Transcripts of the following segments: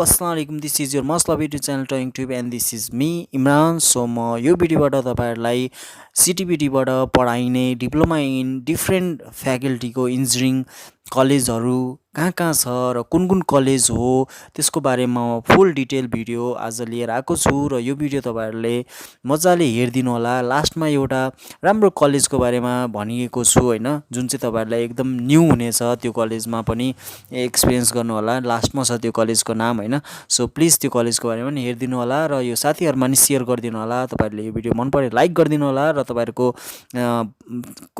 Assalamualaikum. This is your most loved YouTube channel TalkingTube and this is me Imran. So म यो भिडियोबाट तपाईहरुलाई CTEVT बाट पढाइने diploma in different फ्याकल्टीको engineering कलेजहरु कहाँ छ र कुन कलेज हो त्यसको बारेमा फुल डिटेल भिडियो आज लिएर आएको छु र यो भिडियो तपाईहरुले मजाले हेर्दिनु होला। लास्टमा एउटा राम्रो कलेजको बारेमा भनिएको छु हैन, जुन चाहिँ तपाईहरुलाई एकदम न्यू हुनेछ, त्यो कलेजमा पनि एक्सपिरियन्स गर्नु होला। लास्टमा छ त्यो कलेजको नाम हैन। सो प्लिज त्यो कलेजको बारेमा पनि हेर्दिनु होला र यो साथीहरुमा नि शेयर गरिदिनु होला। तपाईहरुले यो भिडियो मन परे लाइक गरिदिनु होला र तपाईहरुको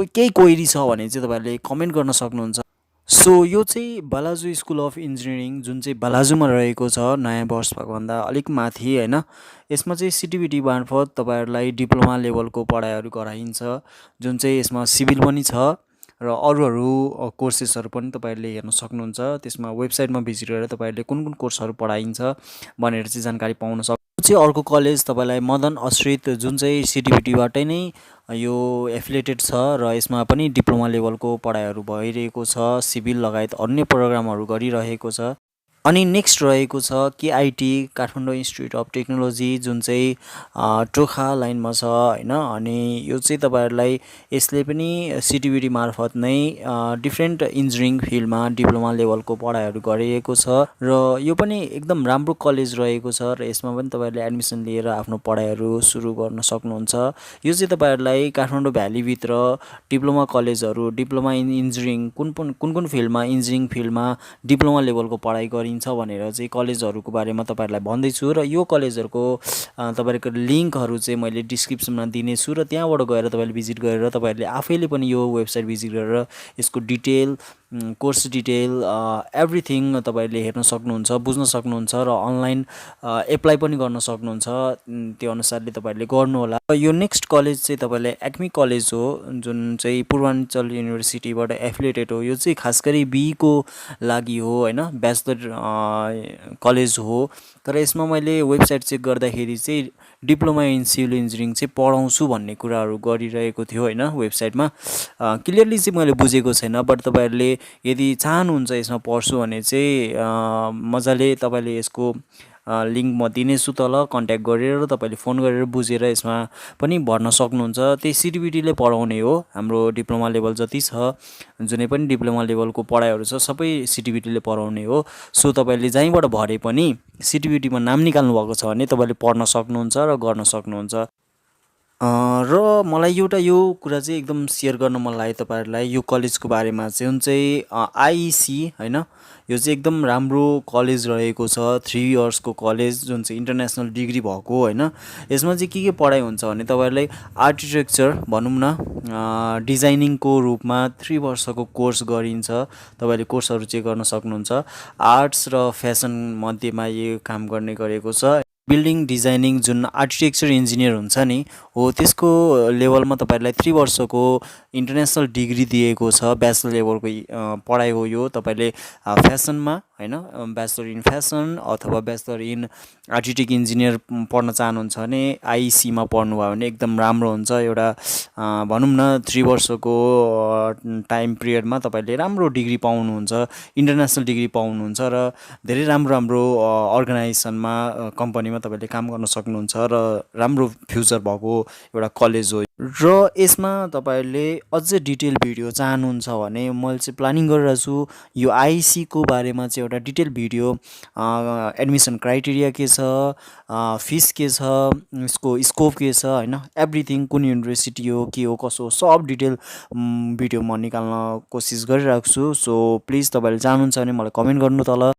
केही क्वेरी छ भने चाहिँ तपाईहरुले कमेन्ट गर्न सक्नुहुन्छ। सो यो चाहिँ बालाजु स्कुल अफ इन्जिनियरिङ जुन चाहिँ बालाजुमा रहेको छ, नयाँ वर्ष भन्दा अलिक माथि हैन। यसमा चाहिँ CTEVT मार्फत तपाईहरुलाई डिप्लोमा लेभलको पढाइहरु गराइन्छ, जुन चाहिँ यसमा सिभिल पनि छ र अरू कोर्सेसहरु पनि तपाईहरुले हेर्न सक्नुहुन्छ। त्यसमा वेबसाइटमा भिजिट गरेर तपाईहरुले कुन कोर्सहरु पढाइन्छ भनेर चाहिँ जानकारी पाउन सक्नुहुन्छ। चाहिँ अर्को कलेज तपाईलाई मदन आश्रित जुन चाहिँ CTEVT नै यो एफिलिएटेड छ र यसमा पनि डिप्लोमा लेभलको पढाइहरु भइरहेको छ, सिभिल लगायत अन्य प्रोग्रामहरु गरिरहेको छ। अनि नेक्स्ट रहेको छ KIT Kathmandu institute of technology जुन चाहिँ टोखा लाइनमा छ हैन। अनि यो चाहिँ तपाईहरुलाई यसले पनि CTEVT मार्फत नै डिफरेन्ट इन्जिनियरिङ फिल्डमा डिप्लोमा लेभलको पढाइहरु गरिएको छ र यो पनि एकदम राम्रो कलेज रहेको छ र यसमा पनि तपाईहरुले एडमिसन लिएर आफ्नो पढाइहरु सुरु गर्न सक्नुहुन्छ। यो चाहिँ तपाईहरुलाई काठमाडौँ भ्याली भित्र डिप्लोमा कलेजहरु, डिप्लोमा इन इन्जिनियरिङ कुन फिल्डमा इन्जिनियरिङ फिल्डमा डिप्लोमा लेभलको पढाइ गरिन्छ भनेर चाहिँ कलेजहरुको बारेमा तपाईहरुलाई भन्दै छु र यो कलेजहरुको तपाईहरुको लिंकहरु चाहिँ मैले डिस्क्रिप्सनमा दिने छु र त्यहाँबाट गएर तपाईले भिजिट गरेर तपाईहरुले आफैले पनि यो वेबसाइट भिजिट गरेर यसको डिटेल, कोर्स डिटेल, एभ्रिथिङ तपाईहरुले हेर्न सक्नुहुन्छ, बुझ्न सक्नुहुन्छ र अनलाइन एप्लाई पनि गर्न सक्नुहुन्छ। त्यो अनुसारले तपाईहरुले गर्नु होला। यो नेक्स्ट कलेज चाहिँ तपाईले एक्मी कलेज हो, जुन चाहिँ पूर्वाञ्चल युनिभर्सिटीबाट एफिलिएटेड हो। यो चाहिँ खास गरी BE को लागि हो हैन, ब्याचलर कलेज हो। तर यसमा मैले वेबसाइट चेक गर्दाखेरि चाहिँ डिप्लोमा इन सिभिल इन्जिनियरिङ चाहिँ पढाउँछु भन्ने कुराहरु गरिरहेको थियो हैन वेबसाइटमा। क्लियरली चाहिँ मैले बुझेको छैन, बट तपाईहरुले यदि चाहनुहुन्छ यसमा पढ्छु भने चाहिँ मजाले तपाईले यसको लिंक म दिनेछु तल, कन्ट्याक्ट गरेर तपाईले फोन गरेर बुझेर यसमा पनि भर्न सक्नुहुन्छ। त्यही CTEVT ले पढाउने हो। हाम्रो डिप्लोमा लेभल जति छ, जुनै पनि डिप्लोमा लेभलको पढाइहरु छ, सबै CTEVT ले पढाउने हो। सो तपाईले जहीँबाट भरे पनि CTEVT मा नाम निकाल्नु भएको छ भने तपाईले पढ्न सक्नुहुन्छ र गर्न सक्नुहुन्छ। र मलाई एउटा यो कुरा चाहिँ एकदम शेयर गर्न मन लाग्यो तपाईहरुलाई यो कलेजको बारेमा चाहिँ, जुन चाहिँ IEC हैन। यो चाहिँ एकदम राम्रो कलेज रहेको छ, 3 इयर्सको कलेज जुन चाहिँ इन्टरनेशनल डिग्री भएको हैन। यसमा चाहिँ के पढाइ हुन्छ भने तपाईहरुलाई आर्किटेक्चर भनौं न, डिजाइनिङको रूपमा 3 वर्षको कोर्स गरिन्छ। तपाईले कोर्सहरु चेक गर्न सक्नुहुन्छ। आर्ट्स र फ्यासन मध्येमा यो काम गर्ने गरेको छ। बिल्डिङ डिजाइनिङ जुन आर्किटेक्चर इन्जिनियर हुन्छ नि हो, त्यसको लेभलमा तपाईहरुलाई 3 वर्षको इन्टरनेशनल डिग्री दिएको छ। ब्याचलर लेभलको पढाइ हो यो। तपाईले फ्यासनमा हैन, ब्याचलर इन फ्यासन अथवा ब्याचलर इन आर्किटेक्ट इन्जिनियर पढ्न चाहनुहुन्छ भने IEC मा पढ्नु भयो भने एकदम राम्रो हुन्छ। एउटा भनौं न 3 वर्षको टाइम पिरियडमा तपाईले राम्रो डिग्री पाउनुहुन्छ, इन्टरनेशनल डिग्री पाउनुहुन्छ र धेरै राम्रो अर्गनाइजेसनमा, कम्पनीमा तपाईले काम गर्न सक्नुहुन्छ र राम्रो फ्युचर भएको एउटा कलेज हो। र यसमा तपाईहरुले अझै डिटेल भिडियो चाहनुहुन्छ भने मैले चाहिँ प्लानिङ गरिरहेको छु यो IEC को बारेमा चाहिँ एउटा डिटेल भिडियो, एडमिसन क्राइटेरिया के छ, फिस के छ, यसको स्कोप के छ हैन, एभ्रिथिङ, कुन युनिभर्सिटी हो, के हो, कसो हो, सब डिटेल भिडियो म निकाल्न कोसिस गरिरहेको छु। सो प्लिज तपाईहरुले चाहनुहुन्छ भने मलाई कमेन्ट गर्नु तल।